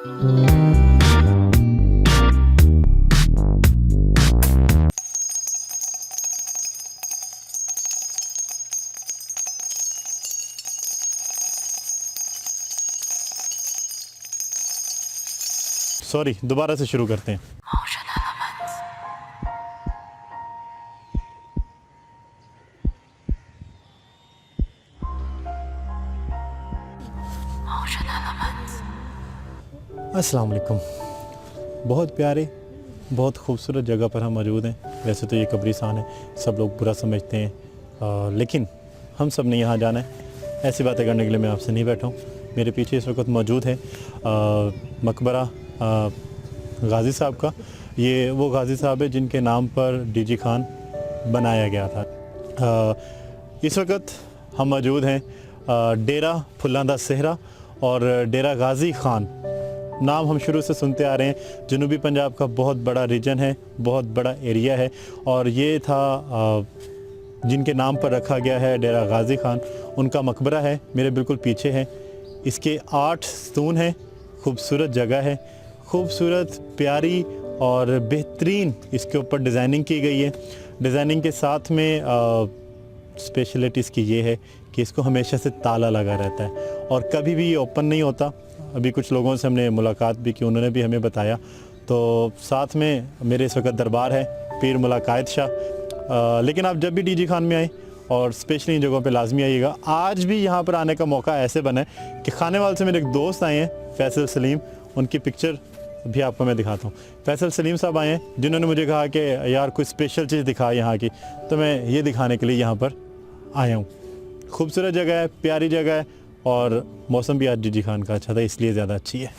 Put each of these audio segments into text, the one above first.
Sorry, दोबारा से शुरू करते हैं। अस्सलाम वालेकुम। बहुत प्यारे, बहुत खूबसूरत जगह पर हम मौजूद हैं। वैसे तो ये कब्रिस्तान है, सब लोग बुरा समझते हैं, लेकिन हम सब ने यहाँ जाना है। ऐसी बातें करने के लिए मैं आपसे नहीं बैठा हूँ। मेरे पीछे इस वक्त मौजूद है मकबरा गाज़ी साहब का। ये वो गाज़ी साहब है जिनके नाम पर डीजी खान बनाया गया था। इस वक्त हम मौजूद हैं डेरा फुल्लां दा सेहरा और डेरा गाज़ी खान। नाम हम शुरू से सुनते आ रहे हैं। जनूबी पंजाब का बहुत बड़ा रीजन है, बहुत बड़ा एरिया है, और ये था जिनके नाम पर रखा गया है डेरा गाज़ी खान। उनका मकबरा है, मेरे बिल्कुल पीछे है। इसके 8 स्तून हैं। खूबसूरत जगह है, खूबसूरत, प्यारी और बेहतरीन इसके ऊपर डिज़ाइनिंग की गई है। डिज़ाइनिंग के साथ में स्पेशलिटी इसकी ये है कि इसको हमेशा से ताला लगा रहता है और कभी भी ये ओपन नहीं होता। अभी कुछ लोगों से हमने मुलाकात भी की, उन्होंने भी हमें बताया। तो साथ में मेरे इस वक्त दरबार है पीर मुला कायद शाह। लेकिन आप जब भी डीजी खान में आए और स्पेशली इन जगहों पे लाजमी आइएगा। आज भी यहाँ पर आने का मौका ऐसे बना है कि खानेवाल से मेरे एक दोस्त आए हैं, फैसल सलीम। उनकी पिक्चर भी आपको मैं दिखाता हूँ। फैसल सलीम साहब आए हैं जिन्होंने मुझे कहा कि यार कोई स्पेशल चीज़ दिखा यहाँ की, तो मैं ये दिखाने के लिए यहाँ पर आया हूँ। खूबसूरत जगह है, प्यारी जगह है, और मौसम भी आज डीजी खान का अच्छा था, इसलिए ज़्यादा अच्छी है।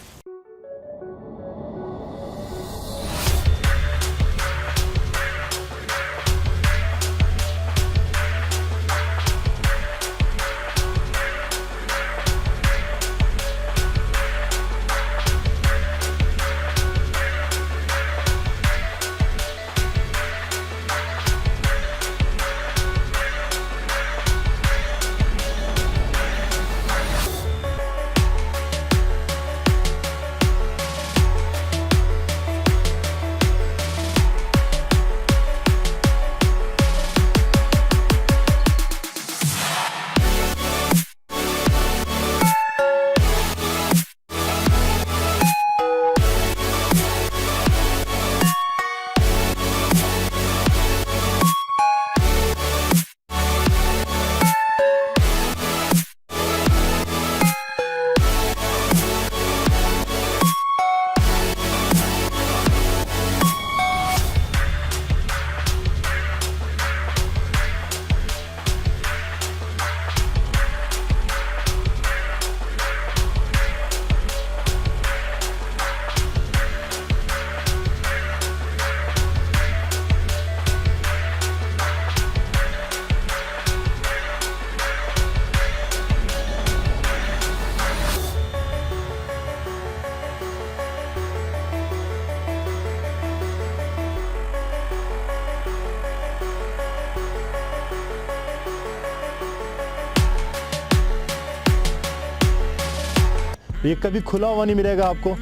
ये कभी खुला हुआ नहीं मिलेगा आपको।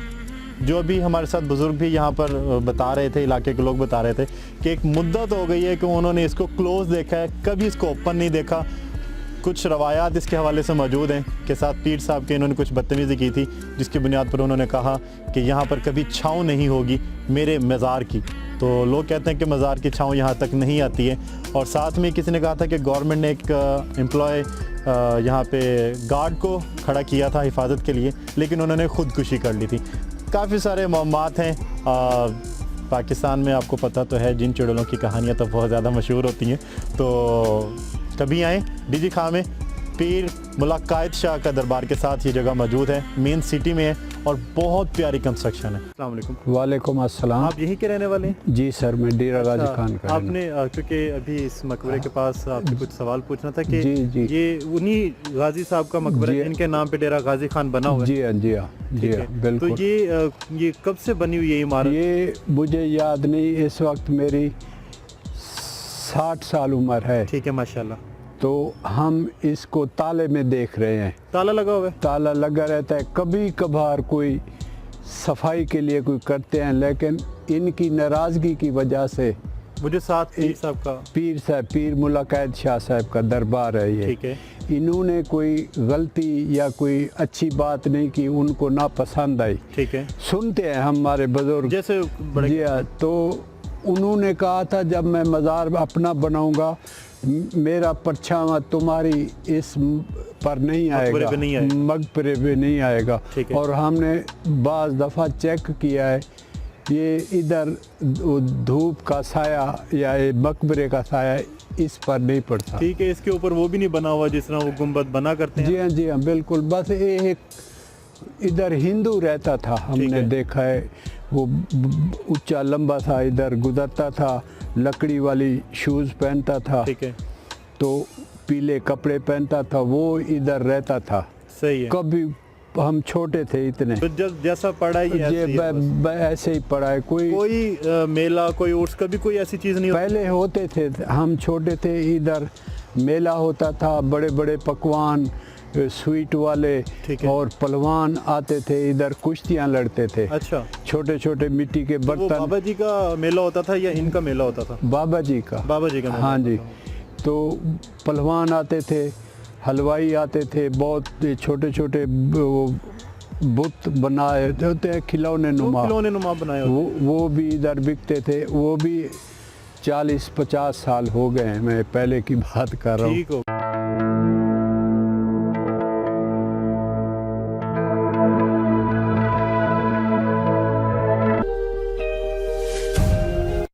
जो अभी हमारे साथ बुज़ुर्ग भी यहाँ पर बता रहे थे, इलाके के लोग बता रहे थे कि एक मुद्दत हो गई है कि उन्होंने इसको क्लोज़ देखा है, कभी इसको ओपन नहीं देखा। कुछ रवायात इसके हवाले से मौजूद हैं कि साथ पीर साहब के इन्होंने कुछ बदतमीज़ी की थी, जिसकी बुनियाद पर उन्होंने कहा कि यहाँ पर कभी छाँव नहीं होगी मेरे मज़ार की। तो लोग कहते हैं कि मज़ार की छाँव यहाँ तक नहीं आती है। और साथ में किसी ने कहा था कि गवर्नमेंट ने एक एम्प्लॉय यहाँ पे गार्ड को खड़ा किया था हिफाजत के लिए, लेकिन उन्होंने ख़ुदकुशी कर ली थी। काफ़ी सारे मामलात हैं। पाकिस्तान में आपको पता तो है, जिन चुड़ैलों की कहानियाँ तो बहुत ज़्यादा मशहूर होती हैं। तो कभी आएँ डीजी खां में, पीर मुला कायद शाह का दरबार के साथ ये जगह मौजूद है, मेन सिटी में है और बहुत प्यारी कंस्ट्रक्शन है। अस्सलाम वालेकुम। वालेकुम अस्सलाम। आप यहीं के रहने वाले हैं? जी सर, मैं डेरा गाज़ी खान का। आपने क्योंकि अभी इस मकबरे के पास आपसे कुछ सवाल पूछना था कि जी। ये उन्हीं गाजी साहब का मकबरा है जिनके नाम पे डेरा गाजी खान बना हुआ है? जी हाँ, जी हाँ, जी हाँ, बिल्कुल। तो ये कब से बनी हुई है इमारत? ये मुझे याद नहीं, इस वक्त मेरी 60 साल उम्र है। ठीक है, माशाल्लाह। तो हम इसको ताले में देख रहे हैं। ताला लगा हुआ है? ताला लगा रहता है। कभी कभार कोई सफाई के लिए कोई करते हैं, लेकिन इनकी नाराज़गी की वजह से वो जो साथ पीर साहब का, पीर मुल्ला कैद शाह साहब का दरबार है ये, ठीक है, इन्होंने कोई गलती या कोई अच्छी बात नहीं की, उनको ना पसंद आई। ठीक है, सुनते हैं हमारे बुजुर्ग जैसे बड़े जी हाँ, तो उन्होंने कहा था जब मैं मज़ार अपना बनाऊंगा मेरा परछावा तुम्हारी इस पर नहीं मकबरे पे नहीं आएगा, आएगा। मकबरे पे नहीं आएगा। ठीक है। और हमने बाज़ दफ़ा चेक किया है, ये इधर धूप का साया या ये मकबरे का साया इस पर नहीं पड़ता। ठीक है, इसके ऊपर वो भी नहीं बना हुआ जिस तरह वो गुंबद बना करते हैं। जी हाँ बिल्कुल। बस ये एक इधर हिंदू रहता था, हमने है। देखा है, वो ऊंचा लंबा सा इधर गुजरता था, लकड़ी वाली शूज़ पहनता था, ठीक है, तो पीले कपड़े पहनता था, वो इधर रहता था। सही है। कभी हम छोटे थे इतने, तो जैसा पढ़ा ही ऐसे ही है बस। ऐसे ही पड़ा है। कोई मेला, कोई उर्स, कभी कोई ऐसी चीज नहीं होती? पहले होते थे, हम छोटे थे, इधर मेला होता था, बड़े बड़े पकवान स्वीट वाले, ठीक है। और पहलवान आते थे, इधर कुश्तियाँ लड़ते थे। अच्छा, छोटे छोटे मिट्टी के तो वो बर्तन। बाबा जी का मेला होता था या इनका मेला होता था? बाबा जी का। बाबा जी का मेला हाँ होता जी। था। तो पहलवान आते थे, हलवाई आते थे, बहुत छोटे छोटे बुत बनाए होते हैं, खिलौने नुमा, खिलौने नुमा बनाए होते वो भी इधर बिकते थे। वो भी 40-50 साल हो गए हैं, मैं पहले की बात कर रहा हूँ। ठीक हो।